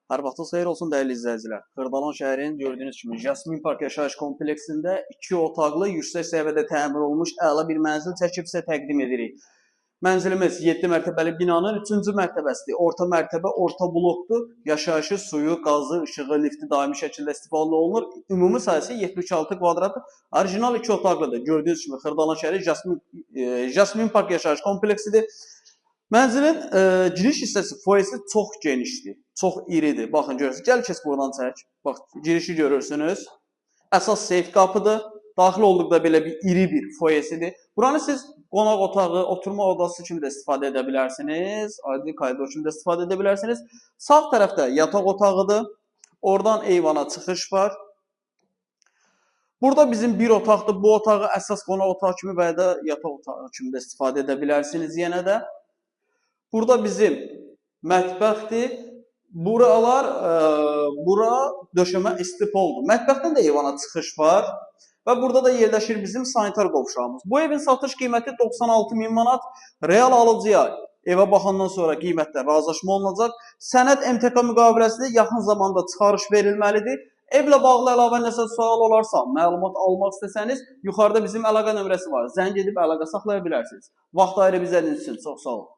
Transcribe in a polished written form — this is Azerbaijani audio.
Hər vaxtınız xeyir olsun dəyərli izləyicilər. Xırdalan şəhərinin gördüyünüz kimi Jasmin Park yaşayış kompleksində 2 otaqlı, yüksək səviyyədə təmir olunmuş əla bir mənzil çəkib sizə təqdim edirik. Mənzilimiz 7 mərtəbəli binanın 3-cü mərtəbəsidir. Orta mərtəbə, orta blokdur. Yaşayışı, suyu, qazı, işığı, lifti daimi şəkildə istifadə olunur. Ümumi sayısı 76 kvadratdır. Orijinal 2 otaqlıdır. Gördüyünüz kimi Xırdalan şəhəri Jasmin Park yaşayış kompleksidir. Mənzilin giriş hissəsi, foyesi çox genişdir, çox iridir. Baxın, görürsünüz. Gəl kes buradan çək. Bax, girişi görürsünüz. Əsas seyf qapıdır. Daxil olduqda belə bir iri bir foyesidir. Buranı siz qonaq otağı, oturma odası kimi də istifadə edə bilərsiniz. Adi koridor kimi də istifadə edə bilərsiniz. Sağ tərəfdə yataq otağıdır. Oradan eyvana çıxış var. Burada bizim bir otaqdır. Bu otağı əsas qonaq otağı kimi və ya da yataq otağı kimi də istifadə edə bilərsiniz yenə də. Burada bizim mətbəxdir. Bura döşəmə istipoldur. Mətbəxdən də eyvana çıxış var. Və burada da yerləşir bizim sanitar qovşağımız. Bu evin satış qiyməti 96.000 manat. Real alıcıya evə baxandan sonra qiymətdə razılaşma olunacaq. Sənəd MTK müqaviləsində yaxın zamanda çıxarış verilməlidir. Evlə bağlı əlavə nəsə sual olarsa, məlumat almaq istəsəniz, yuxarıda bizim əlaqə nömrəsi var. Zəng edib əlaqə saxlaya bilərsiniz. Vaxt ayırıb izlədiyiniz üçün çox sağ olun.